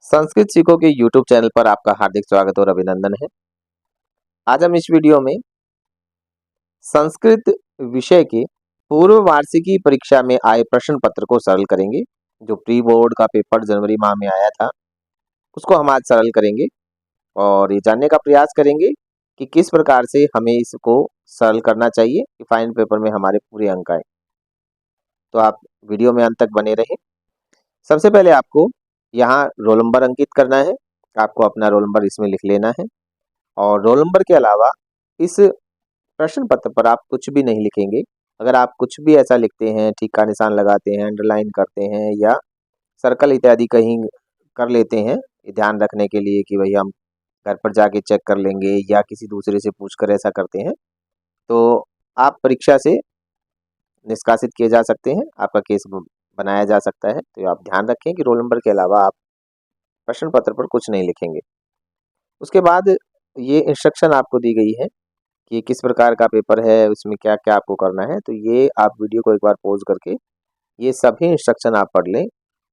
संस्कृत सीखो के YouTube channel पर आपका हार्दिक स्वागत और अभिनंदन है। आज हम इस वीडियो में संस्कृत विषय के पूर्व वार्षिकी परीक्षा में आए प्रश्न पत्र को सरल करेंगे। जो प्री बोर्ड का पेपर जनवरी माह में आया था उसको हम आज सरल करेंगे और ये जानने का प्रयास करेंगे कि किस प्रकार से हमें इसको सरल करना चाहिए कि फाइनल पेपर में हमारे पूरे अंक आए। तो आप वीडियो में अंत तक बने रहें। सबसे पहले आपको यहाँ रोल नंबर अंकित करना है। आपको अपना रोल नंबर इसमें लिख लेना है और रोल नंबर के अलावा इस प्रश्न पत्र पर आप कुछ भी नहीं लिखेंगे। अगर आप कुछ भी ऐसा लिखते हैं, ठीक का निशान लगाते हैं, अंडरलाइन करते हैं या सर्कल इत्यादि कहीं कर लेते हैं, ये ध्यान रखने के लिए कि भाई हम घर पर जाके चेक कर लेंगे या किसी दूसरे से पूछकर ऐसा करते हैं, तो आप परीक्षा से निष्कासित किए जा सकते हैं, आपका केस बनाया जा सकता है। तो आप ध्यान रखें कि रोल नंबर के अलावा आप प्रश्न पत्र पर कुछ नहीं लिखेंगे। उसके बाद ये इंस्ट्रक्शन आपको दी गई है कि किस प्रकार का पेपर है, उसमें क्या क्या आपको करना है। तो ये आप वीडियो को एक बार पॉज करके ये सभी इंस्ट्रक्शन आप पढ़ लें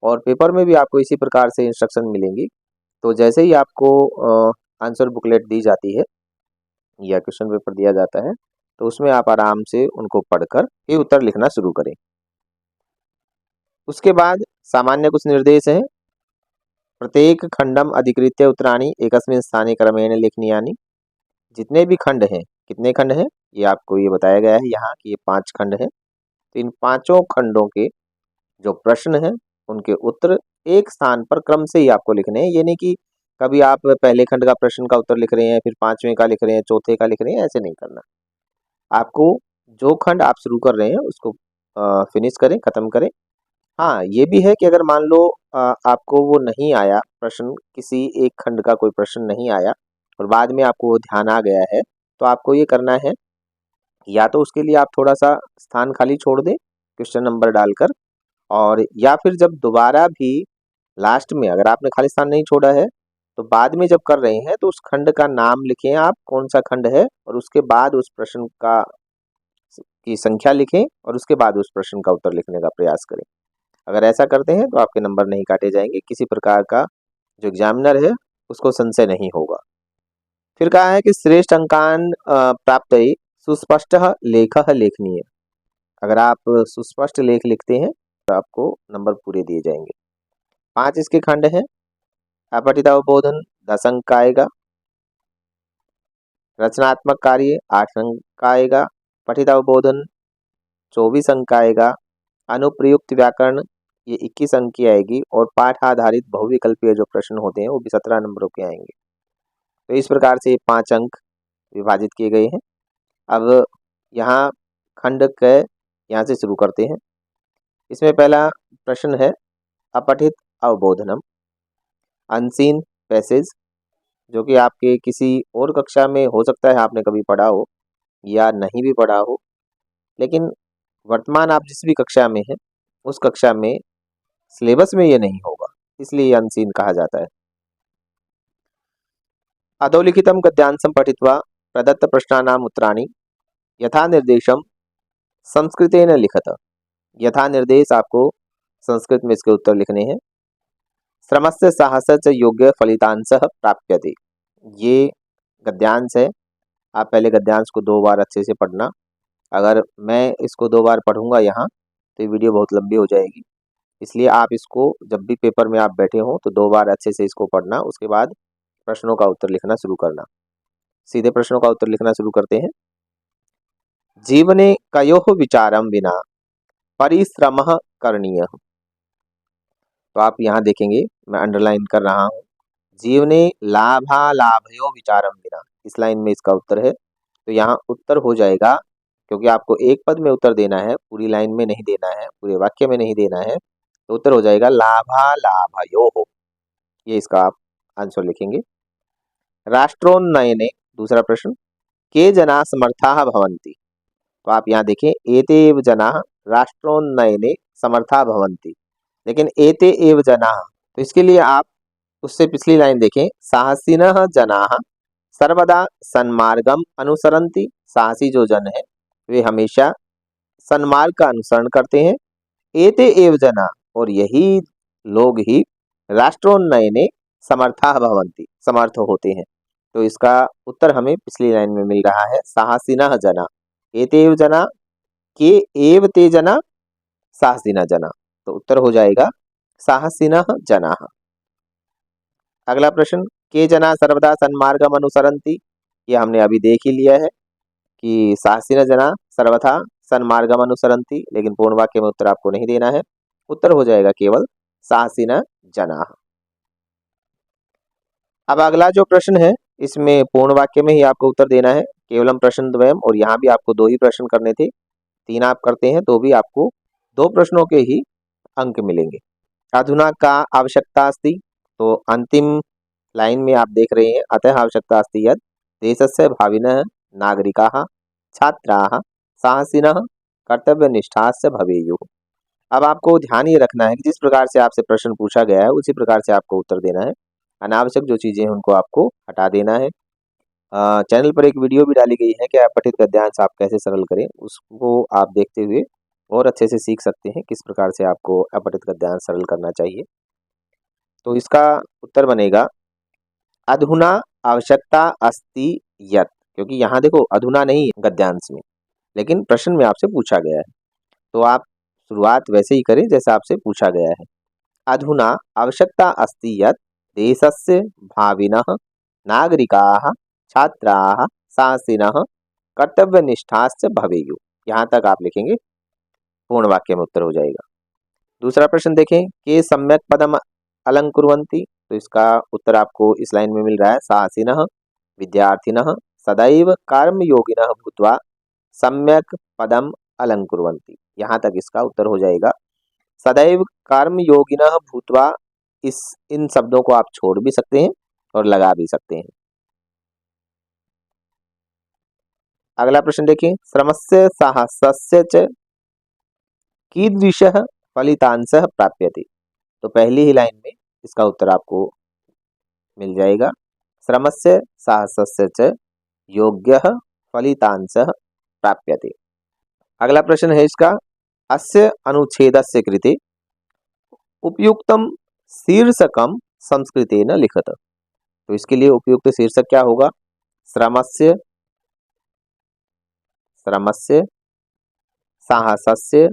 और पेपर में भी आपको इसी प्रकार से इंस्ट्रक्शन मिलेंगी। तो जैसे ही आपको आंसर बुकलेट दी जाती है या क्वेश्चन पेपर दिया जाता है तो उसमें आप आराम से उनको पढ़कर ये उत्तर लिखना शुरू करें। उसके बाद सामान्य कुछ निर्देश हैं। प्रत्येक खंडम अधिकृत्य उत्तराणि एकस्मिन् स्थाने क्रमेण लेखनीयानि। जितने भी खंड हैं, कितने खंड हैं ये आपको ये बताया गया है यहाँ कि ये 5 खंड हैं। तो इन पांचों खंडों के जो प्रश्न हैं उनके उत्तर एक स्थान पर क्रम से ही आपको लिखने हैं। ये नहीं कि कभी आप पहले खंड का प्रश्न का उत्तर लिख रहे हैं, फिर 5वें का लिख रहे हैं, चौथे का लिख रहे हैं, ऐसे नहीं करना। आपको जो खंड आप शुरू कर रहे हैं उसको फिनिश करें, खत्म करें। हाँ, ये भी है कि अगर मान लो आपको वो नहीं आया प्रश्न, किसी एक खंड का कोई प्रश्न नहीं आया और बाद में आपको वो ध्यान आ गया है, तो आपको ये करना है, या तो उसके लिए आप थोड़ा सा स्थान खाली छोड़ दें क्वेश्चन नंबर डालकर, और या फिर जब दोबारा भी लास्ट में अगर आपने खाली स्थान नहीं छोड़ा है तो बाद में जब कर रहे हैं तो उस खंड का नाम लिखें, आप कौन सा खंड है, और उसके बाद उस प्रश्न का की संख्या लिखें और उसके बाद उस प्रश्न का उत्तर लिखने का प्रयास करें। अगर ऐसा करते हैं तो आपके नंबर नहीं काटे जाएंगे, किसी प्रकार का जो एग्जामिनर है उसको संशय नहीं होगा। फिर कहा है कि श्रेष्ठ अंकान प्राप्त सुस्पष्ट लेख लेखनीय। अगर आप सुस्पष्ट लेख लिखते हैं तो आपको नंबर पूरे दिए जाएंगे। 5 इसके खंड हैं। अपठित अवबोधन 10 अंक का आएगा। रचनात्मक कार्य 8 अंक का आएगा। पठित अवबोधन 24 अंक का आएगा। अनुप्रयुक्त व्याकरण ये 21 अंक की आएगी और पाठ आधारित बहुविकल्पीय जो प्रश्न होते हैं वो भी 17 नंबरों के आएंगे। तो इस प्रकार से 5 अंक विभाजित किए गए हैं। अब यहाँ खंड क यहाँ से शुरू करते हैं। इसमें पहला प्रश्न है अपठित अवबोधनम, अनसीन पैसेज, जो कि आपके किसी और कक्षा में हो सकता है आपने कभी पढ़ा हो या नहीं भी पढ़ा हो, लेकिन वर्तमान आप जिस भी कक्षा में हैं उस कक्षा में सिलेबस में ये नहीं होगा, इसलिए अनसीन कहा जाता है। अधोलिखितम गद्यांशं पठित्वा प्रदत्त प्रश्नानाम् उत्तराणि यथा निर्देशम संस्कृतेन लिखत। यथा निर्देश आपको संस्कृत में इसके उत्तर लिखने हैं। श्रमस्य साहसस्य योग्य फलितांशः प्राप्यते। ये गद्यांश है। आप पहले गद्यांश को 2 बार अच्छे से पढ़ना। अगर मैं इसको 2 बार पढ़ूंगा यहाँ तो ये वीडियो बहुत लंबी हो जाएगी, इसलिए आप इसको जब भी पेपर में आप बैठे हो तो 2 बार अच्छे से इसको पढ़ना। उसके बाद प्रश्नों का उत्तर लिखना शुरू करना। सीधे प्रश्नों का उत्तर लिखना शुरू करते हैं। जीवने कयोः विचारम विना परिश्रमः करणीयः। तो आप यहाँ देखेंगे मैं अंडरलाइन कर रहा हूँ, जीवने लाभालाभयो विचारम विना, इस लाइन में इसका उत्तर है। तो यहाँ उत्तर हो जाएगा, क्योंकि आपको एक पद में उत्तर देना है, पूरी लाइन में नहीं देना है, पूरे वाक्य में नहीं देना है, तो उत्तर हो जाएगा लाभालाभयोः। ये इसका आप आंसर लिखेंगे। राष्ट्रोन्नयने दूसरा प्रश्न, के जना समर्थाः भवन्ति। तो आप यहाँ देखें एते एव जनाः राष्ट्रोन्नयने समर्थाः भवन्ति, लेकिन एते एव जनाः, तो इसके लिए आप उससे पिछली लाइन देखें, साहसिनः जनाः सर्वदा सन्मार्गम अनुसरन्ति। साहसी जो जन है वे हमेशा सन्मार्ग का अनुसरण करते हैं। एते एव जना, और यही लोग ही राष्ट्रोन्नयने समर्थाः भवन्ति, समर्थ होते हैं। तो इसका उत्तर हमें पिछली लाइन में मिल रहा है, साहसिनः जना, एतेव जना, के एव ते जना, साहसिनः जना। तो उत्तर हो जाएगा साहसिनः जनाः। अगला प्रश्न, के जना सर्वदा सन्मार्गम अनुसरन्ति। ये हमने अभी देख ही लिया है कि साहसिनः जना सर्वथा सन्मार्गम अनुसरन्ति, लेकिन पूर्ण वाक्य में उत्तर आपको नहीं देना है। उत्तर हो जाएगा केवल साहसिनः जनाः। अब अगला जो प्रश्न है इसमें पूर्ण वाक्य में ही आपको उत्तर देना है, केवलम प्रश्न द्वयम, और यहाँ भी आपको 2 ही प्रश्न करने थे। 3 आप करते हैं तो भी आपको 2 प्रश्नों के ही अंक मिलेंगे। अधुना का आवश्यकता अस्ति, तो अंतिम लाइन में आप देख रहे हैं, अतः आवश्यकता अस्ति यत् देशस्य भाविनः नागरिकाः छात्राः साहसिनः कर्तव्यनिष्ठाश्च भवेयुः। अब आपको ध्यान ये रखना है कि जिस प्रकार से आपसे प्रश्न पूछा गया है उसी प्रकार से आपको उत्तर देना है। अनावश्यक जो चीजें हैं उनको आपको हटा देना है। चैनल पर एक वीडियो भी डाली गई है कि अपठित गद्यांश आप कैसे सरल करें, उसको आप देखते हुए और अच्छे से सीख सकते हैं किस प्रकार से आपको अपठित गद्यांश सरल करना चाहिए। तो इसका उत्तर बनेगा अधुना आवश्यकता अस्ति यत्, क्योंकि यहाँ देखो अधुना नहीं है गद्यांश में, लेकिन प्रश्न में आपसे पूछा गया है, तो आप शुरुआत वैसे ही करें जैसा आपसे पूछा गया है। अधुना आवश्यकता अस्ति यत् देशस्य भाविनः नागरिकाः छात्राः साहसिनः कर्तव्यनिष्ठाश्च भवेयुः। यहाँ तक आप लिखेंगे, पूर्ण वाक्य में उत्तर हो जाएगा। दूसरा प्रश्न देखें, के सम्यक पदम अलंकुर्वन्ति। तो इसका उत्तर आपको इस लाइन में मिल रहा है, साहसिनः विद्यार्थिनः सदैव कर्मयोगिनः भूत्वा सम्यक पदम अलंकुर्वन्ति। यहाँ तक इसका उत्तर हो जाएगा सदैव कर्मयोगिनः भूत्वा। इन शब्दों को आप छोड़ भी सकते हैं और लगा भी सकते हैं। अगला प्रश्न देखिए, श्रमस्य साहसस्य च कीदृशः फलितांशः प्राप्यते। तो पहली ही लाइन में इसका उत्तर आपको मिल जाएगा, श्रमस्य साहसस्य च योग्यः फलितांशः प्राप्यते। अगला प्रश्न है इसका, अस्य अनुच्छेदस्य कृते उपयुक्तम शीर्षकम संस्कृतेन लिखत। तो इसके लिए उपयुक्त शीर्षक क्या होगा, श्रमस्य साहसस्य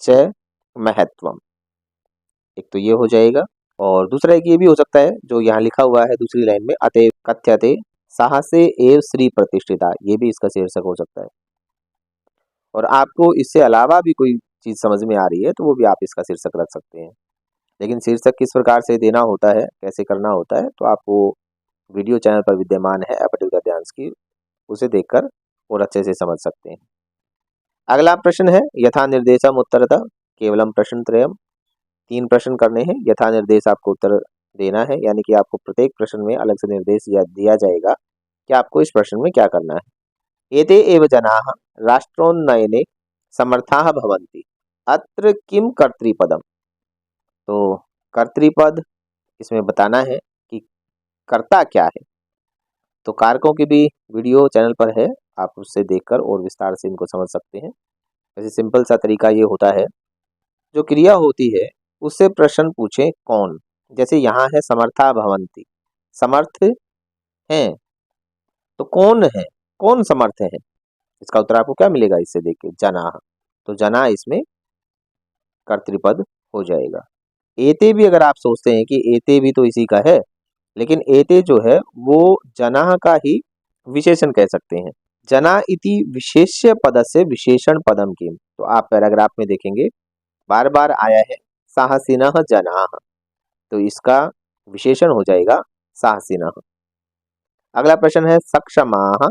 च महत्वम। एक तो ये हो जाएगा, और दूसरा एक ये भी हो सकता है जो यहाँ लिखा हुआ है दूसरी लाइन में, अतएव कथ्यते साहसे एव श्री प्रतिष्ठिता। ये भी इसका शीर्षक हो सकता है। और आपको इससे अलावा भी कोई चीज समझ में आ रही है तो वो भी आप इसका शीर्षक रख सकते हैं, लेकिन शीर्षक किस प्रकार से देना होता है, कैसे करना होता है, तो आपको वीडियो चैनल पर विद्यमान है अपठित गद्यांश की, उसे देखकर और अच्छे से समझ सकते हैं। अगला प्रश्न है, यथा निर्देशम उत्तरतः केवलम प्रश्न त्रयम। 3 प्रश्न करने हैं, यथा निर्देश आपको उत्तर देना है, यानी कि आपको प्रत्येक प्रश्न में अलग से निर्देश दिया जाएगा कि आपको इस प्रश्न में क्या करना है। एते एव जनाः राष्ट्रोन्नयने समर्थाः भवन्ति, अत्र किम कर्तृपदम। तो कर्तृपद इसमें बताना है कि कर्ता क्या है। तो कारकों की भी वीडियो चैनल पर है, आप उससे देखकर और विस्तार से इनको समझ सकते हैं। वैसे सिंपल सा तरीका ये होता है, जो क्रिया होती है उससे प्रश्न पूछे कौन। जैसे यहाँ है समर्था भवन्ति, समर्थ हैं, तो कौन है, कौन समर्थ है, इसका उत्तर आपको क्या मिलेगा इससे देख के, जना। तो जना इसमें कर्तृपद हो जाएगा। एते भी अगर आप सोचते हैं कि एते भी तो इसी का है, लेकिन एते जो है वो जना का ही विशेषण कह सकते हैं। जना इति विशेष्य पदस्य विशेषण पदम किम। तो आप पैराग्राफ में देखेंगे बार बार आया है साहसिनः जनाः, तो इसका विशेषण हो जाएगा साहसिनः। अगला प्रश्न है, सक्षमाः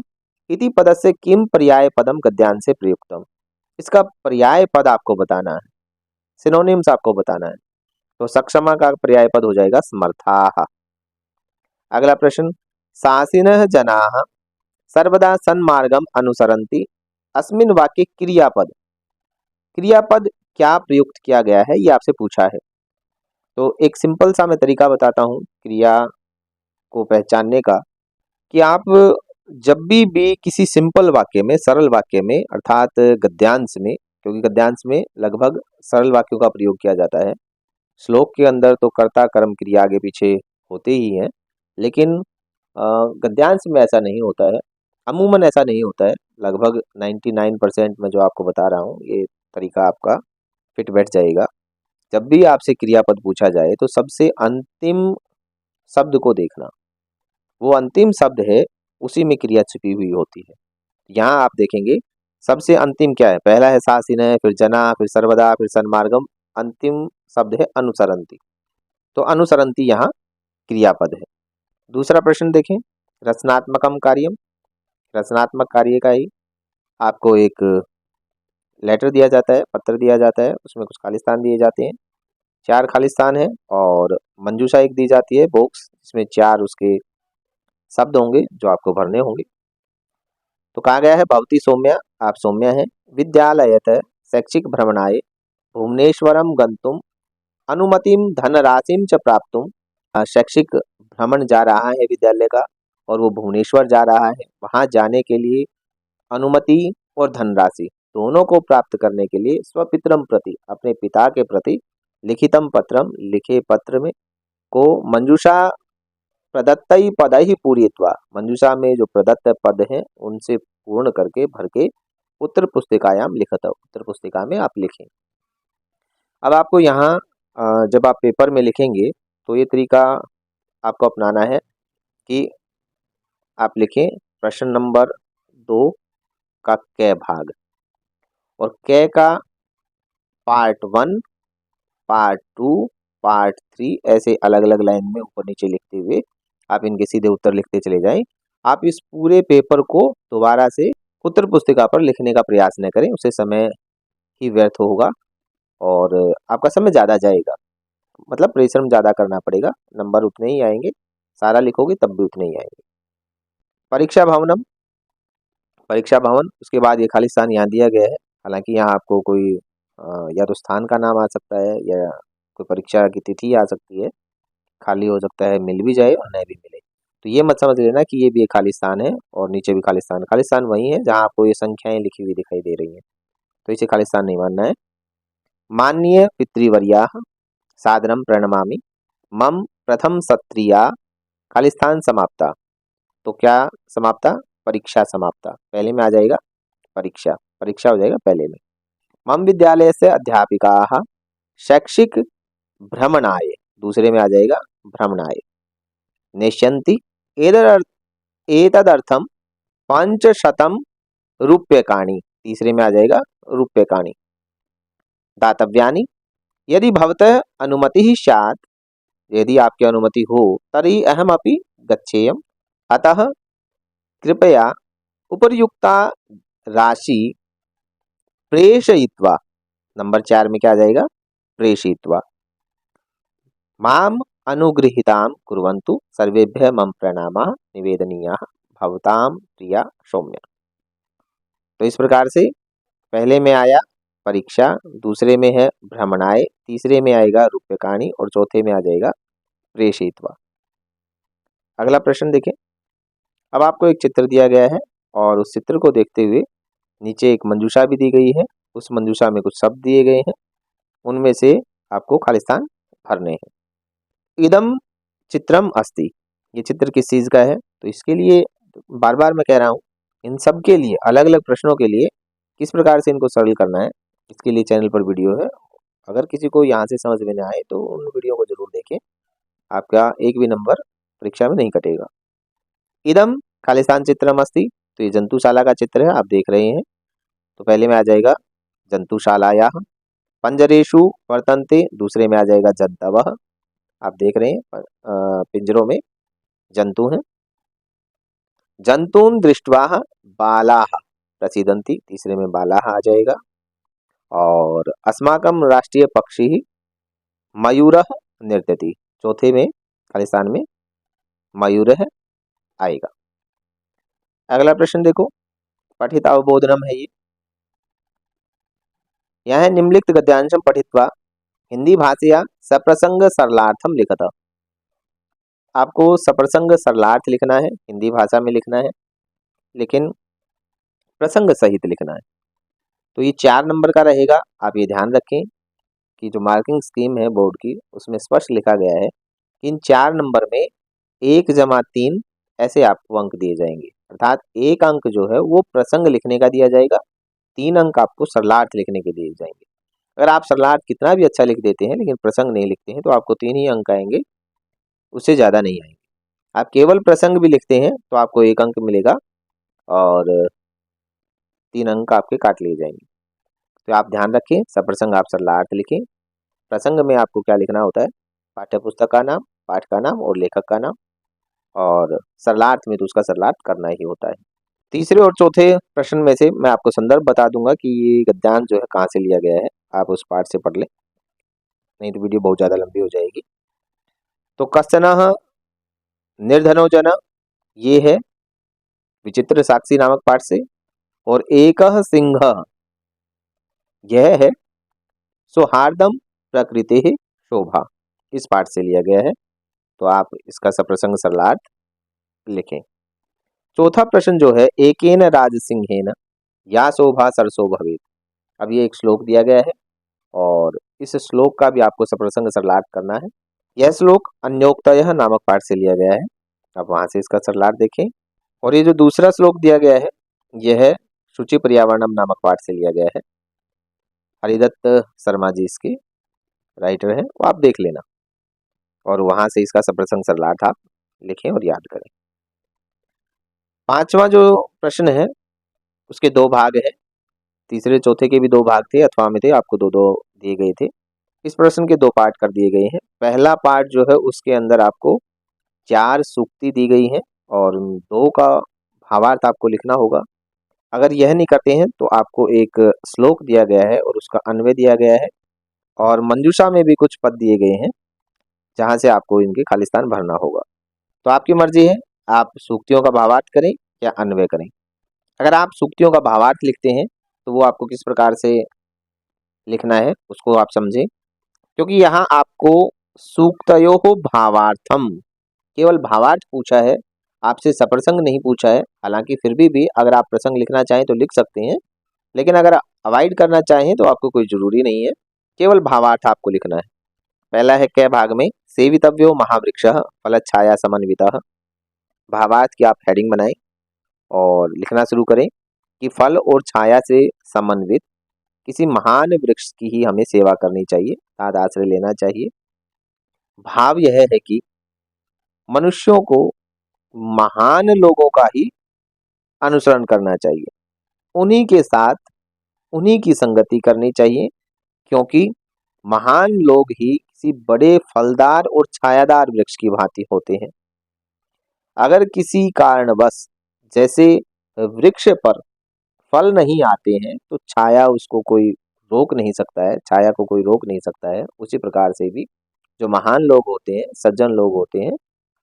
इति पदस्य किम पर्याय पदम गद्यांशे प्रयुक्तम। इसका पर्याय पद आपको बताना है, सिनोनिम्स आपको बताना है। तो सक्षमा का पर्याय पद हो जाएगा समर्थाः। अगला प्रश्न, साहसिनः जनाः सर्वदा सन्मार्गम अनुसरन्ति, अस्मिन् वाक्ये क्रियापद, क्रियापद क्या प्रयुक्त किया गया है ये आपसे पूछा है। तो एक सिंपल सा मैं तरीका बताता हूँ क्रिया को पहचानने का, कि आप जब भी किसी सिंपल वाक्य में, सरल वाक्य में, अर्थात गद्यांश में क्योंकि गद्यांश में लगभग सरल वाक्यों का प्रयोग किया जाता है। श्लोक के अंदर तो कर्ता कर्म क्रिया आगे पीछे होते ही हैं, लेकिन गद्यांश में ऐसा नहीं होता है, अमूमन ऐसा नहीं होता है। लगभग 99% में जो आपको बता रहा हूँ, ये तरीका आपका फिट बैठ जाएगा। जब भी आपसे क्रियापद पूछा जाए तो सबसे अंतिम शब्द को देखना, वो अंतिम शब्द है उसी में क्रिया छिपी हुई होती है। यहाँ आप देखेंगे सबसे अंतिम क्या है, पहला है सासिनः, फिर जना, फिर सर्वदा, फिर सन्मार्गम, अंतिम शब्द है अनुसरन्ति। तो अनुसरन्ति यहाँ क्रियापद है। दूसरा प्रश्न देखें, रचनात्मकम कार्यम। रचनात्मक कार्य का ही आपको एक लेटर दिया जाता है, पत्र दिया जाता है, उसमें कुछ खालिस्तान दिए जाते हैं, 4 खालिस्तान है, और मंजूषा एक दी जाती है बॉक्स, जिसमें 4 उसके शब्द होंगे जो आपको भरने होंगे। तो कहा गया है भवती सौम्या, आप सौम्या हैं, विद्यालयत शैक्षिक भ्रमणाय भुवनेश्वरम गंतुम अनुमतिम धनराशिम च प्राप्तुम। शैक्षिक भ्रमण जा रहा है विद्यालय का, और वो भुवनेश्वर जा रहा है, वहां जाने के लिए अनुमति और धनराशि दोनों को प्राप्त करने के लिए स्वपित्रम प्रति, अपने पिता के प्रति, लिखितम पत्रम, लिखे पत्र में, को मंजूषा प्रदत्तई पदहि पूरित्वा, मंजूषा में जो प्रदत्त पद हैं उनसे पूर्ण करके भर के उत्तर पुस्तिकायाम लिखत, उत्तर पुस्तिका में आप लिखें। अब आपको यहाँ जब आप पेपर में लिखेंगे तो ये तरीका आपको अपनाना है कि आप लिखें प्रश्न नंबर 2 का क भाग, और क का पार्ट 1, पार्ट 2, पार्ट 3, ऐसे अलग अलग लाइन में ऊपर नीचे लिखते हुए आप इनके सीधे उत्तर लिखते चले जाएं। आप इस पूरे पेपर को दोबारा से उत्तर पुस्तिका पर लिखने का प्रयास न करें, उससे समय ही व्यर्थ होगा और आपका समय ज़्यादा जाएगा, मतलब परिश्रम ज़्यादा करना पड़ेगा, नंबर उतने ही आएंगे, सारा लिखोगे तब भी उतने ही आएंगे। परीक्षा भवनम, परीक्षा भवन, उसके बाद ये खालिस्तान यहाँ दिया गया है। हालांकि यहाँ आपको कोई या तो स्थान का नाम आ सकता है या कोई परीक्षा की तिथि आ सकती है, खाली हो सकता है, मिल भी जाए और नहीं भी मिले। तो ये मत समझ लेना कि ये भी एक खालिस्तान है और नीचे भी खालिस्तान। खालिस्तान वही है जहाँ आपको ये संख्याएं लिखी हुई दिखाई दे रही हैं, तो इसे खालिस्तान नहीं मानना है। माननीय पितृवर्याः सादरम प्रणमामि, मम प्रथम सत्रिया खालिस्तान समाप्ता। तो क्या समाप्ता? परीक्षा समाप्ता, पहले में आ जाएगा परीक्षा, परीक्षा हो जाएगा पहले में। मम विद्यालय से अध्यापिका शैक्षिक भ्रमणाय, दूसरे में आ जाएगा भ्रमणाय। नेष्यन्ति एतदर्थम 500 रूप्यकाणि, तीसरे में आ जाएगा रूप्यकाणि। दातव्यानि यदि भवतः अनुमति स्यात्, यदि आपकी अनुमति हो, तर्हि अहमपि गच्छेयम्, अतः कृपया उपर्युक्ता राशि प्रेषयित्वा, नंबर 4 में क्या आ जाएगा? प्रेषयित्वा माम अनुगृहीतां कुर्वन्तु, सर्वेभ्यः मम प्रणामाः निवेदनीयाः, भवतां प्रिया सौम्या। तो इस प्रकार से पहले में आया परीक्षा, दूसरे में है भ्रमणाय, तीसरे में आएगा रूप्यकाणि और चौथे में आ जाएगा प्रेषयित्वा। अगला प्रश्न देखें। अब आपको एक चित्र दिया गया है और उस चित्र को देखते हुए नीचे एक मंजूषा भी दी गई है, उस मंजूषा में कुछ शब्द दिए गए हैं, उनमें से आपको खालिस्तान भरने हैं। इदम चित्रम अस्ति, ये चित्र किस चीज़ का है? तो इसके लिए बार बार मैं कह रहा हूँ, इन सब के लिए अलग अलग प्रश्नों के लिए किस प्रकार से इनको सरल करना है, इसके लिए चैनल पर वीडियो है। अगर किसी को यहाँ से समझ में न आए तो उन वीडियो को जरूर देखें, आपका एक भी नंबर परीक्षा में नहीं कटेगा। इदम खालिस्तान चित्रम अस्ति, तो ये जंतुशाला का चित्र है, आप देख रहे हैं। तो पहले में आ जाएगा जंतुशालायाः। पंजरेषु वर्तन्ते, दूसरे में आ जाएगा जन्तवः, आप देख रहे हैं पिंजरों में जंतु हैं। जंतून दृष्ट्वा बालाः प्रसीदन्ति, तीसरे में बालाः आ जाएगा। और अस्माकं राष्ट्रीय पक्षी मयूरः नृत्यति, चौथे में खालिस्तान में मयूरः आएगा। अगला प्रश्न देखो, पठित अवबोधनम है ये। यहाँ निम्नलिखित गद्यांशम पठित्वा हिंदी भाषया सप्रसंग सरलार्थम लिखत। आपको सप्रसंग सरलार्थ लिखना है, हिंदी भाषा में लिखना है, लेकिन प्रसंग सहित लिखना है। तो ये 4 नंबर का रहेगा। आप ये ध्यान रखें कि जो मार्किंग स्कीम है बोर्ड की, उसमें स्पष्ट लिखा गया है कि इन 4 नंबर में 1 जमा 3 ऐसे आपको अंक दिए जाएंगे। अर्थात 1 अंक जो है वो प्रसंग लिखने का दिया जाएगा, 3 अंक आपको सरलार्थ लिखने के दिए जाएंगे। अगर आप सरलार्थ कितना भी अच्छा लिख देते हैं लेकिन प्रसंग नहीं लिखते हैं तो आपको 3 ही अंक आएंगे, उससे ज़्यादा नहीं आएंगे। आप केवल प्रसंग भी लिखते हैं तो आपको 1 अंक मिलेगा और 3 अंक आपके काट लिए जाएंगे। तो आप ध्यान रखें, सप्रसंग आप सरलार्थ लिखें। प्रसंग में आपको क्या लिखना होता है? पाठ्य पुस्तक का नाम, पाठ का नाम और लेखक का नाम, और सरलार्थ में तो उसका सरलार्थ करना ही होता है। तीसरे और चौथे प्रश्न में से मैं आपको संदर्भ बता दूंगा कि ये गद्यांश जो है कहाँ से लिया गया है, आप उस पाठ से पढ़ लें, नहीं तो वीडियो बहुत ज़्यादा लंबी हो जाएगी। तो कश्चनः निर्धनो जन, ये है विचित्र साक्षी नामक पाठ से, और एकः सिंहः, यह है सौहार्दम प्रकृति शोभा, इस पाठ से लिया गया है। तो आप इसका सप्रसंग सरलार्थ लिखें। चौथा प्रश्न जो है, एकेन राजसिंहेन या शोभा सरसो भवेत्। अब ये एक श्लोक दिया गया है और इस श्लोक का भी आपको सप्रसंग सरलार्थ करना है। यह श्लोक अन्योक्तयः नामक पाठ से लिया गया है, आप वहां से इसका सरलार्थ देखें। और ये जो दूसरा श्लोक दिया गया है, यह है शुचि पर्यावरणम नामक पाठ से लिया गया है। हरिदत्त शर्मा जी इसके राइटर हैं, वो आप देख लेना और वहां से इसका सप्रसंग सरलार्थ आप लिखें और याद करें। पांचवा जो प्रश्न है उसके 2 भाग है। तीसरे चौथे के भी 2 भाग थे, अथवा में थे, आपको 2-2 दिए गए थे। इस प्रश्न के 2 पार्ट कर दिए गए हैं। पहला पार्ट जो है उसके अंदर आपको 4 सूक्ति दी गई है और 2 का भावार्थ आपको लिखना होगा। अगर यह नहीं करते हैं तो आपको एक श्लोक दिया गया है और उसका अन्वय दिया गया है, और मंजूषा में भी कुछ पद दिए गए हैं जहां से आपको इनके खालिस्तान भरना होगा। तो आपकी मर्जी है, आप सूक्तियों का भावार्थ करें या अन्वय करें। अगर आप सूक्तियों का भावार्थ लिखते हैं तो वो आपको किस प्रकार से लिखना है उसको आप समझें, क्योंकि यहाँ आपको सूक्तयोः भावार्थम केवल भावार्थ पूछा है, आपसे सप्रसंग नहीं पूछा है। हालांकि फिर भी अगर आप प्रसंग लिखना चाहें तो लिख सकते हैं, लेकिन अगर अवॉइड करना चाहें तो आपको कोई जरूरी नहीं है, केवल भावार्थ आपको लिखना है। पहला है कै भाग में, सेवितव्यो महावृक्षः फलच्छाया समन्वितः। भावार्थ की आप हेडिंग बनाएं और लिखना शुरू करें कि फल और छाया से समन्वित किसी महान वृक्ष की ही हमें सेवा करनी चाहिए, साथ आश्रय लेना चाहिए। भाव यह है कि मनुष्यों को महान लोगों का ही अनुसरण करना चाहिए, उन्हीं के साथ उन्हीं की संगति करनी चाहिए, क्योंकि महान लोग ही किसी बड़े फलदार और छायादार वृक्ष की भांति होते हैं। अगर किसी कारणवश जैसे वृक्ष पर फल नहीं आते हैं तो छाया उसको कोई रोक नहीं सकता है, छाया को कोई रोक नहीं सकता है। उसी प्रकार से भी जो महान लोग होते हैं, सज्जन लोग होते हैं,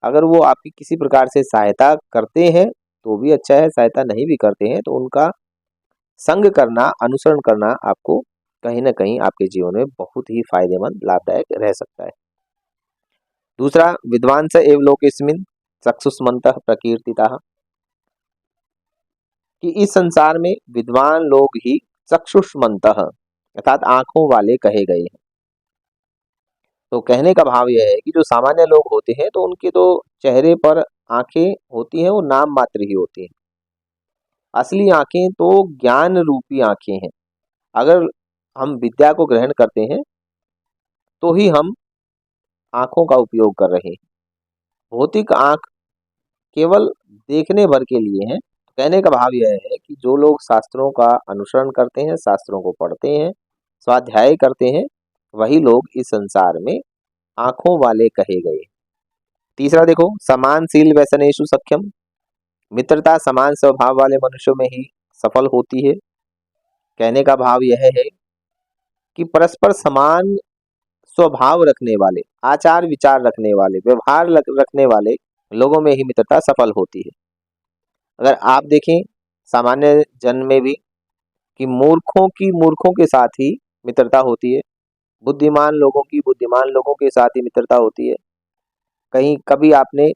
अगर वो आपकी किसी प्रकार से सहायता करते हैं तो भी अच्छा है, सहायता नहीं भी करते हैं तो उनका संग करना, अनुसरण करना आपको कहीं ना कहीं आपके जीवन में बहुत ही फायदेमंद, लाभदायक रह सकता है। दूसरा, विद्वांस एव लोकेस्मिन् चक्षुष्मन्तः प्रकीर्तिताः, कि इस संसार में विद्वान लोग ही चक्षुष्मन्तः अर्थात आंखों वाले कहे गए हैं। तो कहने का भाव यह है कि जो सामान्य लोग होते हैं तो उनके तो चेहरे पर आंखें होती हैं, वो नाम मात्र ही होती हैं। असली आंखें तो ज्ञान रूपी आंखें हैं। अगर हम विद्या को ग्रहण करते हैं तो ही हम आंखों का उपयोग कर रहे हैं। भौतिक आंख केवल देखने भर के लिए है। कहने का भाव यह है कि जो लोग शास्त्रों का अनुसरण करते हैं, शास्त्रों को पढ़ते हैं, स्वाध्याय करते हैं, वही लोग इस संसार में आंखों वाले कहे गए। तीसरा देखो, समानशील व्यसनेषु सख्यम, मित्रता समान स्वभाव वाले मनुष्यों में ही सफल होती है। कहने का भाव यह है कि परस्पर समान स्वभाव रखने वाले, आचार विचार रखने वाले, व्यवहार रखने वाले लोगों में ही मित्रता सफल होती है। अगर आप देखें सामान्य जन में भी कि मूर्खों की मूर्खों के साथ ही मित्रता होती है, बुद्धिमान लोगों की बुद्धिमान लोगों के साथ ही मित्रता होती है। कहीं कभी आपने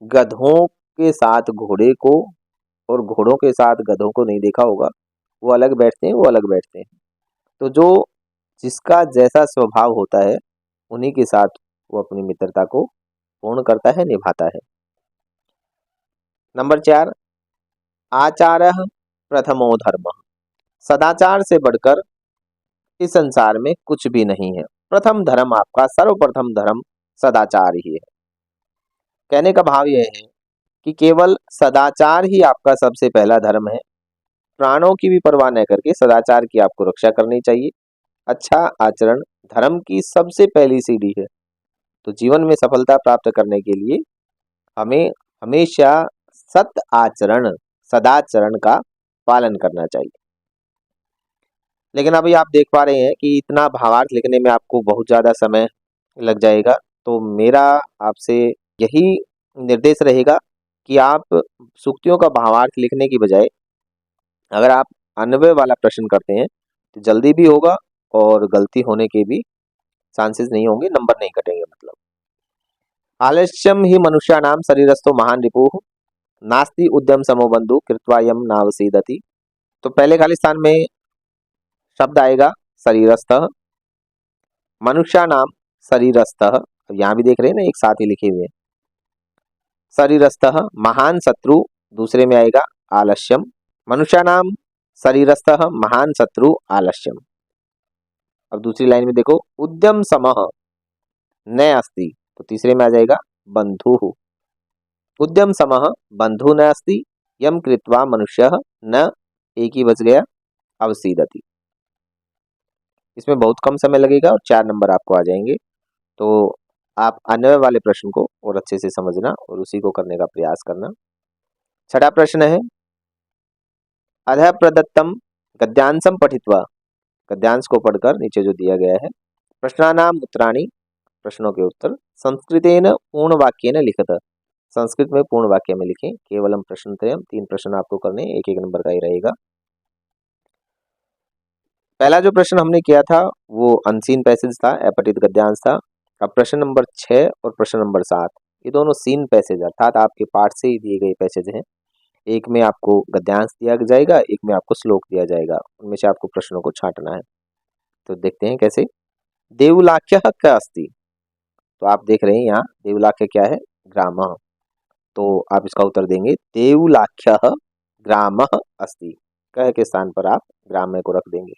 गधों के साथ घोड़े को और घोड़ों के साथ गधों को नहीं देखा होगा, वो अलग बैठते हैं, वो अलग बैठते हैं। तो जो जिसका जैसा स्वभाव होता है उन्हीं के साथ वो अपनी मित्रता को पूर्ण करता है, निभाता है। नंबर 4, आचारः प्रथमो धर्म। सदाचार से बढ़कर इस संसार में कुछ भी नहीं है। प्रथम धर्म, आपका सर्वप्रथम धर्म सदाचार ही है। कहने का भाव यह है कि केवल सदाचार ही आपका सबसे पहला धर्म है। प्राणों की भी परवाह न करके सदाचार की आपको रक्षा करनी चाहिए। अच्छा आचरण धर्म की सबसे पहली सीढ़ी है। तो जीवन में सफलता प्राप्त करने के लिए हमें हमेशा सत आचरण, सदाचरण का पालन करना चाहिए। लेकिन अभी आप देख पा रहे हैं कि इतना भावार्थ लिखने में आपको बहुत ज़्यादा समय लग जाएगा। तो मेरा आपसे यही निर्देश रहेगा कि आप सूक्तियों का भावार्थ लिखने की बजाय अगर आप अन्वय वाला प्रश्न करते हैं तो जल्दी भी होगा और गलती होने के भी चांसेस नहीं होंगे, नंबर नहीं कटेंगे। मतलब आलस्यम ही मनुष्याणाम शरीरस्थो महान रिपुः नास्ति उद्यम समो बंधु कृत्वा यम नावसीदति। तो पहले खाली स्थान में शब्द आएगा शरीरस्थः, मनुष्याणाम शरीरस्थः, यहाँ भी देख रहे हैं ना एक साथ ही लिखे हुए हैं। शरीरस्थः महान शत्रु, दूसरे में आएगा आलस्यम। मनुष्याणाम शरीरस्थः महान शत्रु आलस्यम। अब दूसरी लाइन में देखो उद्यम समः न अस्ति, तो तीसरे में आ जाएगा बंधु। उद्यम समः बंधु न अस्ति यम कृत्वा मनुष्य न, एक ही बच गया, अवसीदति। इसमें बहुत कम समय लगेगा और 4 नंबर आपको आ जाएंगे। तो आप अन्वय वाले प्रश्न को और अच्छे से समझना और उसी को करने का प्रयास करना। छठा प्रश्न है अधः प्रदत्तम गद्यांशम पठित्वा, गद्यांश को पढ़कर नीचे जो दिया गया है प्रश्नानाम उत्तराणि, प्रश्नों के उत्तर संस्कृतेन पूर्ण वाक्येन लिखत, संस्कृत में पूर्ण वाक्य में लिखें। केवलम प्रश्नत्रयम, 3 प्रश्न आपको करने, एक एक नंबर का ही रहेगा। पहला जो प्रश्न हमने किया था वो अनसीन पैसेज था, अपठित गद्यांश था। अब प्रश्न नंबर 6 और प्रश्न नंबर 7 ये दोनों सीन पैसेज अर्थात आपके पाठ से ही दिए गए पैसेज हैं। एक में आपको गद्यांश दिया जाएगा, एक में आपको श्लोक दिया जाएगा, उनमें से आपको प्रश्नों को छांटना है। तो देखते हैं कैसे। देवलाख्य क्या अस्ति, तो आप देख रहे हैं यहाँ देवलाख्य क्या है, ग्राम। तो आप इसका उत्तर देंगे देवलाख्य ग्राम अस्ति, कह के स्थान पर आप ग्राम को रख देंगे।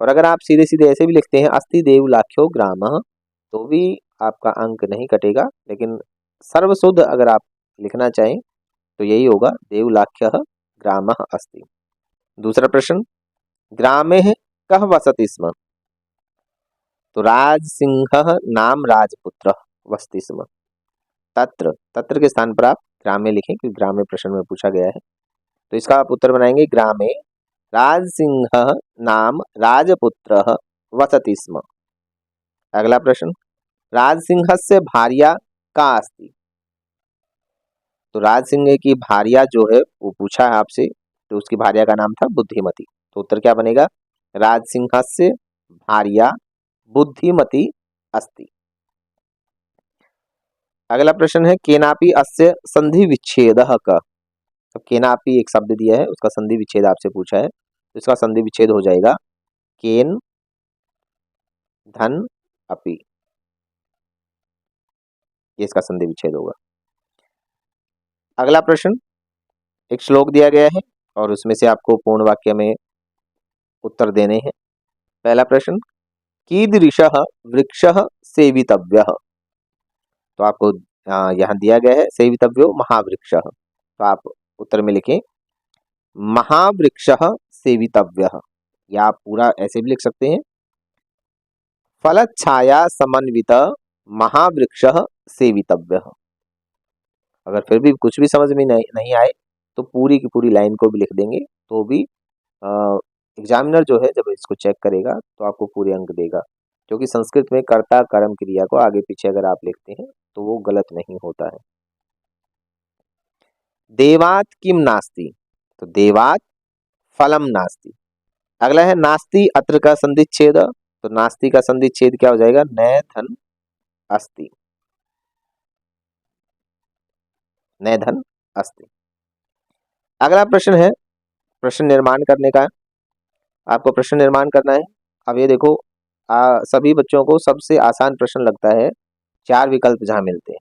और अगर आप सीधे सीधे ऐसे भी लिखते हैं अस्ति देवलाख्यो ग्राम, तो भी आपका अंक नहीं कटेगा। लेकिन सर्वशुद्ध अगर आप लिखना चाहें तो यही होगा देवलाख्य ग्राम अस्ति। दूसरा प्रश्न ग्रामे कः वसति स्म, तो राज सिंह नाम राजपुत्र वसति स्म। तत्र, तत्र के स्थान पर आप ग्रामे लिखें क्योंकि ग्रामे प्रश्न में पूछा गया है। तो इसका आप उत्तर बनाएंगे ग्रामे राज सिंह नाम राजपुत्र वसति स्म। अगला प्रश्न राज सिंह से भार्या का अस्ति, तो राज सिंह की भार्या जो है वो पूछा है आपसे, तो उसकी भार्या का नाम था बुद्धिमती। तो उत्तर क्या बनेगा राज सिंह से भार्या बुद्धिमती अस्ति। अगला प्रश्न है केनापि अस्य संधि विच्छेदः क, तो केनापि एक शब्द दिया है उसका संधि विच्छेद आपसे पूछा है, तो इसका संधि विच्छेद हो जाएगा केन धन अपि, ये इसका संधि विच्छेद होगा। अगला प्रश्न एक श्लोक दिया गया है और उसमें से आपको पूर्ण वाक्य में उत्तर देने हैं। पहला प्रश्न कीदृशः वृक्षः सेवितव्यः, तो आपको यहाँ दिया गया है सेवितव्यो महावृक्षः, तो आप उत्तर में लिखें महावृक्षः सेवितव्यः, या आप पूरा ऐसे भी लिख सकते हैं फलच्छाया समन्वित महावृक्षः सेवितव्यः। अगर फिर भी कुछ भी समझ में नहीं आए तो पूरी की पूरी लाइन को भी लिख देंगे, तो भी एग्जामिनर जो है जब इसको चेक करेगा तो आपको पूरे अंक देगा, क्योंकि संस्कृत में कर्ता कर्म क्रिया को आगे पीछे अगर आप लिखते हैं तो वो गलत नहीं होता है। देवात किम नास्ति, तो देवात फलम नास्ति। अगला है नास्ति अत्र का संधिच्छेद, तो नास्ति का संधिच्छेद क्या हो जाएगा न धन अस्ति, न धन अस्ति। अगला प्रश्न है प्रश्न निर्माण करने का, आपको प्रश्न निर्माण करना है। अब ये देखो, सभी बच्चों को सबसे आसान प्रश्न लगता है 4 विकल्प जहाँ मिलते हैं,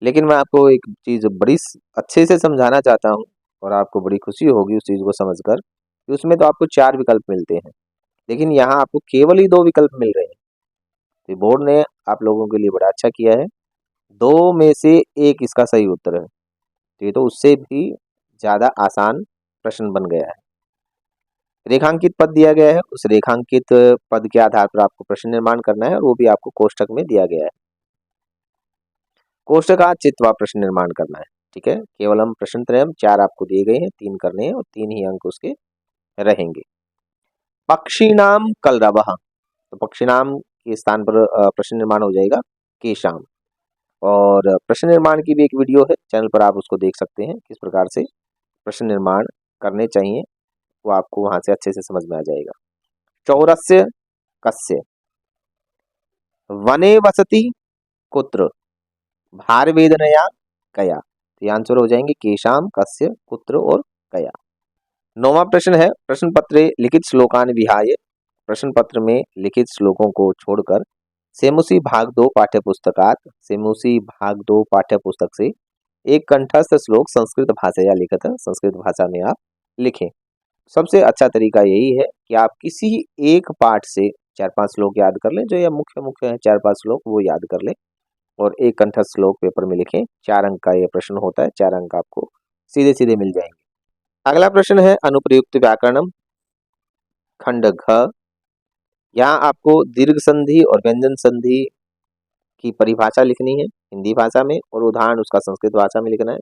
लेकिन मैं आपको एक चीज़ बड़ी अच्छे से समझाना चाहता हूँ और आपको बड़ी खुशी होगी उस चीज़ को समझकर कि उसमें तो आपको 4 विकल्प मिलते हैं, लेकिन यहाँ आपको केवल ही 2 विकल्प मिल रहे हैं। तो बोर्ड ने आप लोगों के लिए बड़ा अच्छा किया है, 2 में से 1 इसका सही उत्तर है। तो ये तो उससे भी ज़्यादा आसान प्रश्न बन गया है। रेखांकित पद दिया गया है, उस रेखांकित पद के आधार पर आपको प्रश्न निर्माण करना है और वो भी आपको कोष्ठक में दिया गया है। कोष्ठकाचित व प्रश्न निर्माण करना है। ठीक है, केवल हम प्रश्न त्रयम् 4 आपको दिए गए हैं, 3 करने हैं और 3 ही अंक उसके रहेंगे। पक्षिणाम कलरवः, तो पक्षिणाम के स्थान पर प्रश्न निर्माण हो जाएगा केशाम। और प्रश्न निर्माण की भी एक वीडियो है चैनल पर, आप उसको देख सकते हैं किस प्रकार से प्रश्न निर्माण करने चाहिए, वो आपको वहां से अच्छे से समझ में आ जाएगा। चौरस्य कस्य, वने वसति कुत्र, भार वेदनया कया। तो ये आंसर हो जाएंगे केशाम, कस्य, कुत्र और कया। 9वां प्रश्न है, प्रश्न पत्रे लिखित श्लोकान विहाय, प्रश्न पत्र में लिखित श्लोकों को छोड़कर सेमुसी भाग 2 पाठ्य पुस्तकात, सेमुसी भाग 2 पाठ्य पुस्तक से एक कंठस्थ श्लोक संस्कृत भाषा या लिखित, संस्कृत भाषा में आप लिखें। सबसे अच्छा तरीका यही है कि आप किसी एक पाठ से 4-5 श्लोक याद कर लें, जो या मुख्य मुख्य है 4-5 श्लोक वो याद कर लें और एक कंठस्थ श्लोक पेपर में लिखें। 4 अंक का ये प्रश्न होता है, 4 अंक आपको सीधे सीधे मिल जाएंगे। अगला प्रश्न है अनुप्रयुक्त व्याकरणम, खंड घ। यहाँ आपको दीर्घ संधि और व्यंजन संधि की परिभाषा लिखनी है हिंदी भाषा में और उदाहरण उसका संस्कृत भाषा में लिखना है।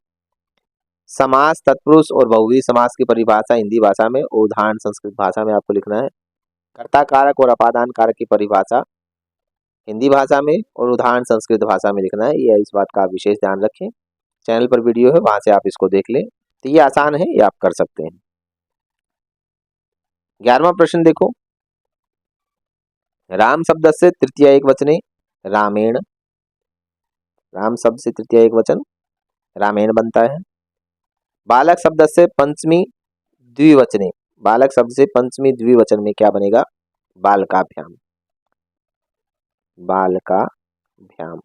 समास, तत्पुरुष और बहुव्रीहि समास की परिभाषा हिंदी भाषा में, उदाहरण संस्कृत भाषा में आपको लिखना है। कर्ता कारक और अपादान कारक की परिभाषा हिंदी भाषा में और उदाहरण संस्कृत भाषा में लिखना है। ये इस बात का आप विशेष ध्यान रखें। चैनल पर वीडियो है, वहां से आप इसको देख लें। तो ये आसान है, ये आप कर सकते हैं। 11वां प्रश्न देखो, राम शब्द से तृतीय एक वचने रामेण, राम शब्द से तृतीय एक वचन रामेण बनता है। बालक शब्द से पंचमी द्विवचने, बालक शब्द से पंचमी द्विवचन में क्या बनेगा, बालकाभ्याम, बालकाभ्याम।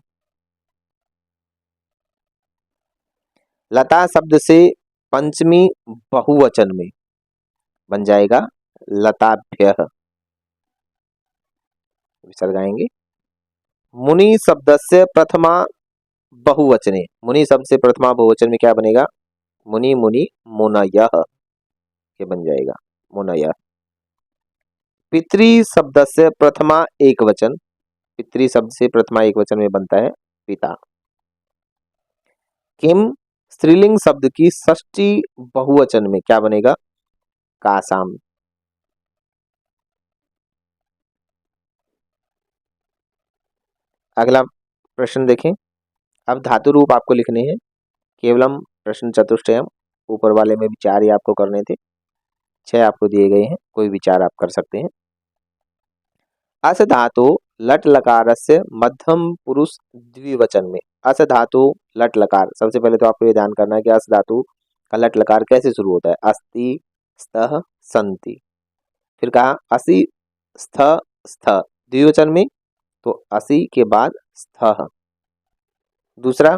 लता शब्द से पंचमी बहुवचन में बन जाएगा लताभ्यः, विसर्ग आएंगे। मुनि शब्द से प्रथमा बहुवचने, मुनि शब्द से प्रथमा बहुवचन में क्या बनेगा, मुनि मुनि मुनयः, ये बन जाएगा मुनयः। पितृ शब्द से प्रथमा एक वचन, पितृ शब्द से प्रथमा एक वचन में बनता है पिता। किम स्त्रीलिंग शब्द की षष्ठी बहुवचन में क्या बनेगा, कासाम। अगला प्रश्न देखें, अब धातु रूप आपको लिखने हैं। केवलम प्रश्न चतुष्टयम, ऊपर वाले में भी 4 ही आपको करने थे, 6 आपको दिए गए हैं, कोई भी 4 आप कर सकते हैं। अस धातु लट लकार से मध्यम पुरुष द्विवचन में, अस धातु लट लकार, सबसे पहले तो आपको ये ध्यान करना है कि अस धातु का लट लकार कैसे शुरू होता है, अस्ति स्तः संति। फिर कहा असि स्थ स्थ द्विवचन में, तो असि के बाद स्थः। दूसरा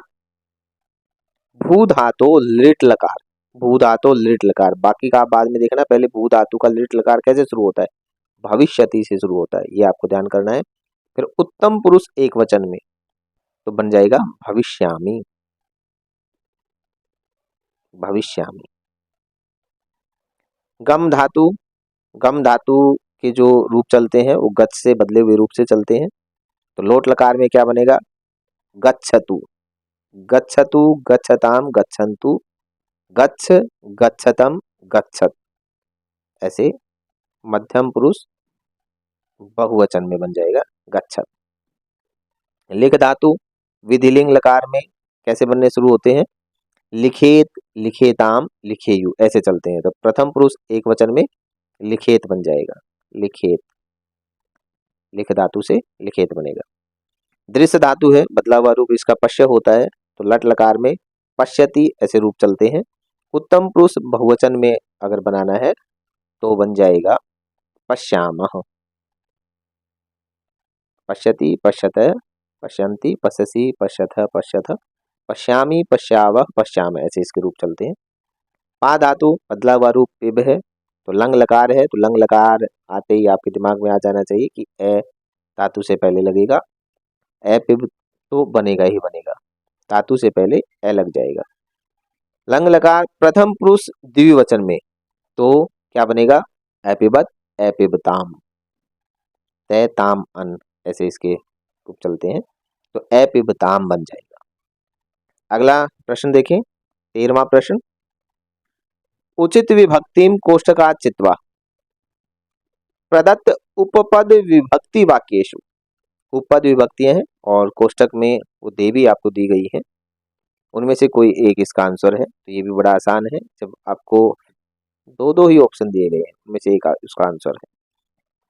भू धातु लिट लकार, भू धातु लिट लकार, बाकी का आप बाद में देखना, पहले भू धातु का लिट लकार कैसे शुरू होता है, भविष्यति से शुरू होता है, ये आपको ध्यान करना है। फिर उत्तम पुरुष एक वचन में तो बन जाएगा भविष्यामि, भविष्यामि। गम धातु, गम धातु के जो रूप चलते हैं वो गच्छ से बदले हुए रूप से चलते हैं, तो लोट लकार में क्या बनेगा, गच्छतु, गच्छतु गच्छताम गच्छन्तु, गच्छ गच्छतम गच्छत, ऐसे मध्यम पुरुष बहुवचन में बन जाएगा गच्छत। लिख धातु विधिलिंग लकार में कैसे बनने शुरू होते हैं, लिखेत लिखेताम लिखेयु, ऐसे चलते हैं, तो प्रथम पुरुष एक वचन में लिखेत बन जाएगा, लिखेत, लिख धातु से लिखेत बनेगा। दृश्य धातु है, बदला हुआ रूप इसका पश्य होता है, तो लट लकार में पश्यति ऐसे रूप चलते हैं। उत्तम पुरुष बहुवचन में अगर बनाना है तो बन जाएगा पश्यामः। पश्यति, पश्यतः, पश्यन्ति, पश्यसि, पश्यथ, पश्यथ, पश्यामि, पश्यावः, पश्यामः, ऐसे इसके रूप चलते हैं। पा धातु बदला हुआ रूप पिब है, तो लंग लकार है, तो लंग लकार आते ही आपके दिमाग में आ जाना चाहिए कि ए धातु से पहले लगेगा। ए पिब तो बनेगा ही बनेगा, धातु से पहले ए लग जाएगा। लंग लकार प्रथम पुरुष द्विवचन में, तो क्या बनेगा? एपिबत, एपिबताम, तय ताम अन, ऐसे इसके रूप चलते हैं, तो एपिबताम बन जाएगा। अगला प्रश्न देखें, 13वां प्रश्न। उचित विभक्तिम कोष्ठकात् चित्वा प्रदत्त उपपद विभक्ति वाक्येषु, उपपद विभक्तियां हैं और कोष्ठक में वो देवी आपको दी गई है, उनमें से कोई एक इसका आंसर है। तो ये भी बड़ा आसान है, जब आपको दो दो ही ऑप्शन दिए गए हैं, उनमें से एक उसका आंसर है।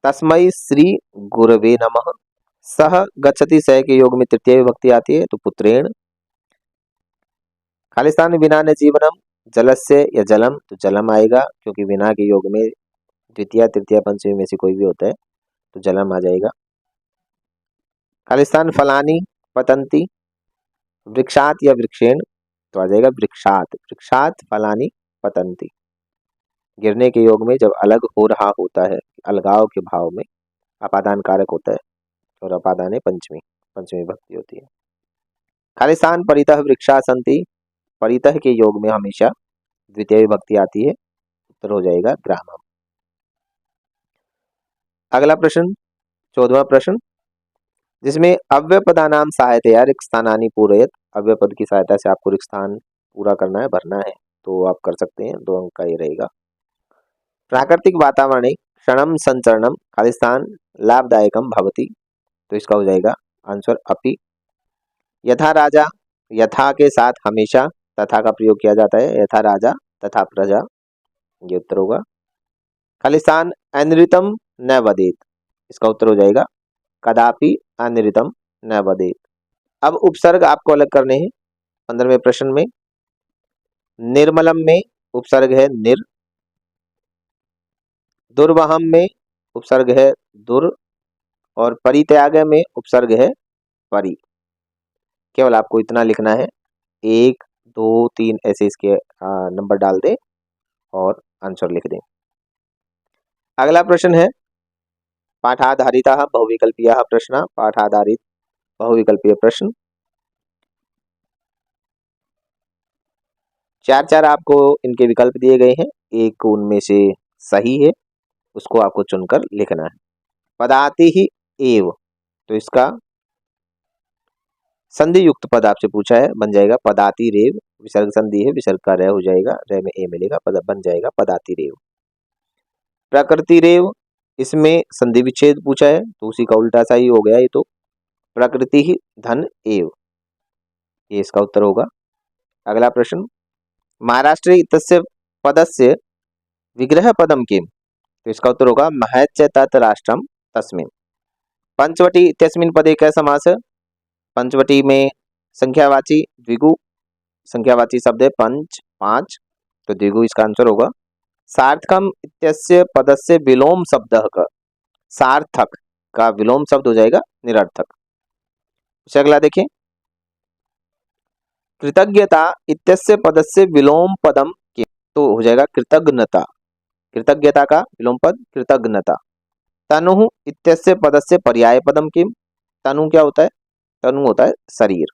तस्मै श्री गुरवे नमः, सह गच्छति, सह के योग में तृतीय विभक्ति आती है, तो पुत्रेण। खालिस्तान विना न जीवनम, जलस्य या जलम, तो जलम आएगा, क्योंकि विना के योग में द्वितीय तृतीय पंचमी में से कोई भी होता है, तो जलम आ जाएगा। खालिस्तान फलानी पतंती, वृक्षात या वृक्षेण, तो आ जाएगा वृक्षात, वृक्षात फलानी पतंती। गिरने के योग में जब अलग हो रहा होता है, अलगाव के भाव में अपादान कारक होता है, और अपादान पंचमी, पंचमी भक्ति होती है। खालिस्तान परितः वृक्षा संति, परितः के योग में हमेशा द्वितीय विभक्ति आती है, उत्तर हो जाएगा ग्रामम। अगला प्रश्न 14वां प्रश्न, जिसमें अव्यय पदानाम सहायतया रिक्त स्थानानि पूरयत, अव्यय पद की सहायता से आपको रिक्त स्थान पूरा करना है, भरना है, तो आप कर सकते हैं, 2 अंक का ये रहेगा। प्राकृतिक वातावरणे क्षणम संचरणम खालिस्तान लाभदायकम भवति, तो इसका हो जाएगा आंसर अपि। यथा राजा, यथा के साथ हमेशा तथा का प्रयोग किया जाता है, यथा राजा तथा प्रजा, ये उत्तर होगा। खालिस्तान अनृतम न वदेत, इसका उत्तर हो जाएगा कदापि अनृतम न वदेत। अब उपसर्ग आपको अलग करने हैं 15वें प्रश्न में। निर्मलम में उपसर्ग है निर, दुर्वहम में उपसर्ग है दुर, और परित्याग में उपसर्ग है परि। केवल आपको इतना लिखना है, 1 2 3 ऐसे इसके नंबर डाल दें और आंसर लिख दें। अगला प्रश्न है पाठाधारिता बहुविकल्पीय प्रश्न, पाठाधारित बहुविकल्पीय प्रश्न। 4 आपको इनके विकल्प दिए गए हैं, एक उनमें से सही है, उसको आपको चुनकर लिखना है। पदाति ही एव, तो इसका संधि युक्त पद आपसे पूछा है, बन जाएगा पदाति रेव, विसर्ग संधि है, विसर्ग का रे हो जाएगा, रे में ए मिलेगा, पद बन जाएगा पदाति रेव। प्रकृति रेव, इसमें संधि विच्छेद पूछा है, तो उसी का उल्टा सा ही हो गया ये, तो प्रकृति ही धन एव, ये इसका उत्तर होगा। अगला प्रश्न, महाराष्ट्र इत्यस्य पदस्य विग्रह पदम किम, तो इसका उत्तर होगा महच्च तत् राष्ट्रम तस्मिन्। पंचवटी इत्यस्मिन् पदे क्या समास है? पंचवटी में संख्यावाची द्विगु, संख्यावाची शब्द है पंच, 5, तो द्विगु इसका आंसर होगा। सार्थकम इत्यस्य पदस्य विलोम शब्दः का, सार्थक का विलोम शब्द हो जाएगा निरर्थक। इसे अगला देखें, कृतज्ञता इत्यस्य पदस्य विलोम पदम किम, तो हो जाएगा कृतज्ञता, कृतज्ञता का विलोम पद कृतज्ञता। तनु इत्यस्य पदस्य पर्याय पदम किम, तनु क्या होता है? तनु होता है शरीर,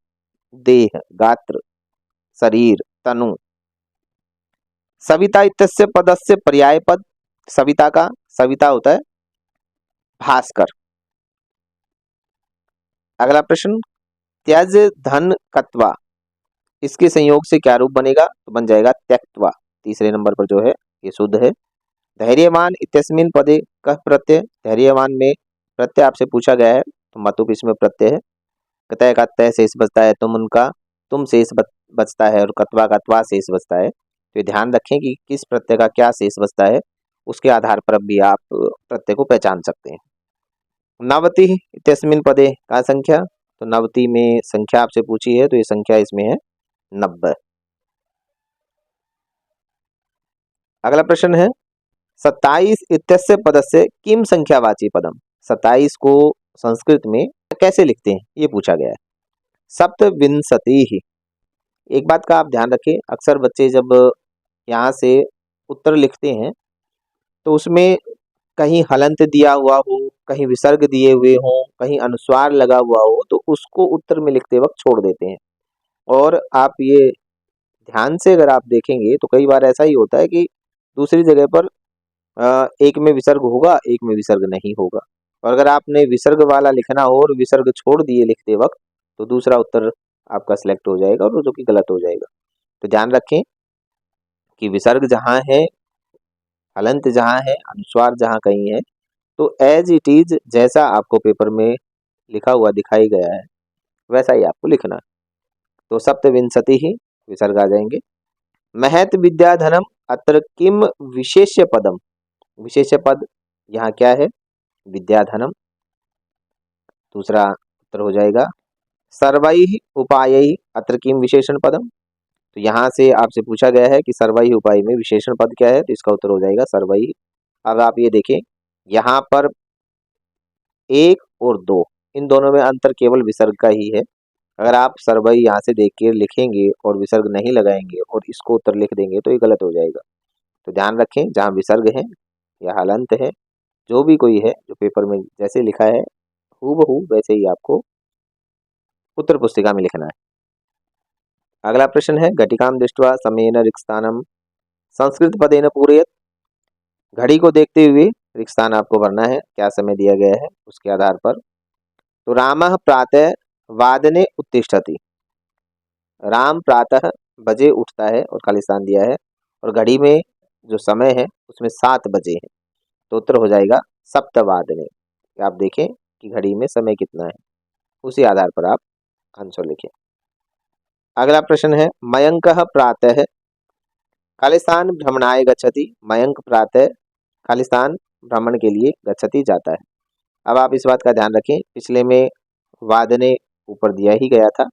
देह, गात्र, शरीर, तनु। सविता इत्यस्य पदस्य पर्याय पद, सविता का, सविता होता है भास्कर। अगला प्रश्न, त्यज धन कत्वा, इसके संयोग से क्या रूप बनेगा? तो बन जाएगा त्यक्त्वा, तीसरे नंबर पर जो है ये शुद्ध है। धैर्यवान इत्यस्मिन् पदे कः प्रत्यय, धैर्यवान में प्रत्यय आपसे पूछा गया है, तो मतुप इसमें प्रत्यय है। कतय का तय शेष बचता है, तुम उनका तुम शेष बचता है, और कत्वा का त्वा शेष बचता है। तो ध्यान रखें कि किस प्रत्यय का क्या शेष बचता है, उसके आधार पर भी आप प्रत्यय को पहचान सकते हैं। नवति इत्यस्मिन् पदे का संख्या, तो नवति में संख्या आपसे पूछी है, तो ये संख्या इसमें है 90। अगला प्रश्न है 27 इत्यस्य पदस्य किम संख्यावाची पदम। 27 को संस्कृत में कैसे लिखते हैं ये पूछा गया है। सप्तविंशतिः। एक बात का आप ध्यान रखें, अक्सर बच्चे जब यहाँ से उत्तर लिखते हैं तो उसमें कहीं हलंत दिया हुआ हो, कहीं विसर्ग दिए हुए हों, कहीं अनुस्वार लगा हुआ हो, तो उसको उत्तर में लिखते वक्त छोड़ देते हैं। और आप ये ध्यान से अगर आप देखेंगे तो कई बार ऐसा ही होता है कि दूसरी जगह पर एक में विसर्ग होगा, एक में विसर्ग नहीं होगा। और अगर आपने विसर्ग वाला लिखना हो और विसर्ग छोड़ दिए लिखते वक्त, तो दूसरा उत्तर आपका सिलेक्ट हो जाएगा और जो कि गलत हो जाएगा। तो ध्यान रखें कि विसर्ग जहाँ है, हलंत जहाँ है, अनुस्वार जहाँ कहीं है, तो एज इट इज जैसा आपको पेपर में लिखा हुआ दिखाई गया है वैसा ही आपको लिखना है। तो सप्तविंशति ही विसर्ग आ जाएंगे। महत विद्याधनम अत्र किम विशेष्य पदम। विशेष्य पद यहाँ क्या है? विद्याधनम। दूसरा उत्तर हो जाएगा सर्वैः उपायैः अत्र किम विशेषण पदम। तो यहाँ से आपसे पूछा गया है कि सर्वैः उपाय में विशेषण पद क्या है, तो इसका उत्तर हो जाएगा सर्वैः। अब आप ये देखें, यहाँ पर 1 और 2 इन दोनों में अंतर केवल विसर्ग का ही है। अगर आप सर्वैः यहाँ से देख के लिखेंगे और विसर्ग नहीं लगाएंगे और इसको उत्तर लिख देंगे तो ये गलत हो जाएगा। तो ध्यान रखें, जहाँ विसर्ग है या हलंत है, जो भी कोई है, जो पेपर में जैसे लिखा है हूबहू वैसे ही आपको उत्तर पुस्तिका में लिखना है। अगला प्रश्न है घटिकाम दृष्ट्वा समेन रिक्स्थानम संस्कृत पदेन पूरयत। घड़ी को देखते हुए रिक्स्थान आपको भरना है, क्या समय दिया गया है उसके आधार पर। तो रामः प्रातः वादने उत्तिष्ठति। राम प्रातः बजे उठता है और खाली स्थान दिया है, और घड़ी में जो समय है उसमें 7 बजे है, तो उत्तर हो जाएगा सप्तवादने। आप देखें कि घड़ी में समय कितना है, उसी आधार पर आप आंसर लिखें। अगला प्रश्न है मयंकः प्रातः खालिस्तान भ्रमणाय गच्छति। मयंक प्रातः खालिस्तान भ्रमण के लिए गच्छति जाता है। अब आप इस बात का ध्यान रखें, पिछले में वादने ऊपर दिया ही गया था,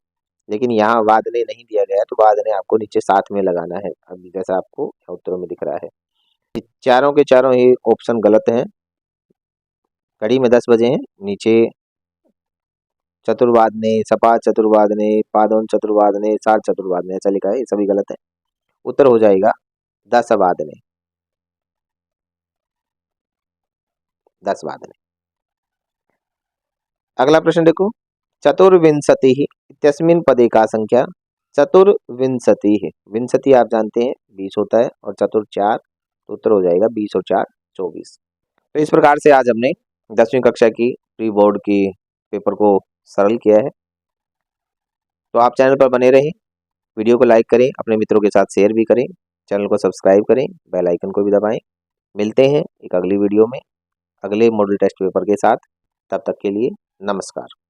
लेकिन यहाँ वादने नहीं दिया गया, तो वादने आपको नीचे साथ में लगाना है, अभी जैसा आपको उत्तरों में दिख रहा है। चारों के चारों ही ऑप्शन गलत हैं। घड़ी में 10 बजे हैं, नीचे चतुर्वादने, सपा चतुर्वादने, पादोन चतुर्वादने, सार चतुर्वादने ऐसा लिखा है, ये सभी गलत है। उत्तर हो जाएगा 10 वादने। 10 वादने। अगला प्रश्न देखो, चतुर्विंशतिः इत्यस्मिन् पदे का संख्या। चतुर्विंशतिः, विंशति आप जानते हैं 20 होता है, और चतुर 4, तो उत्तर हो जाएगा 20 और 4 24। तो इस प्रकार से आज हमने 10वीं कक्षा की प्री बोर्ड की पेपर को सरल किया है। तो आप चैनल पर बने रहें, वीडियो को लाइक करें, अपने मित्रों के साथ शेयर भी करें, चैनल को सब्सक्राइब करें, बेल आइकन को भी दबाएं। मिलते हैं एक अगली वीडियो में अगले मॉडल टेस्ट पेपर के साथ। तब तक के लिए नमस्कार।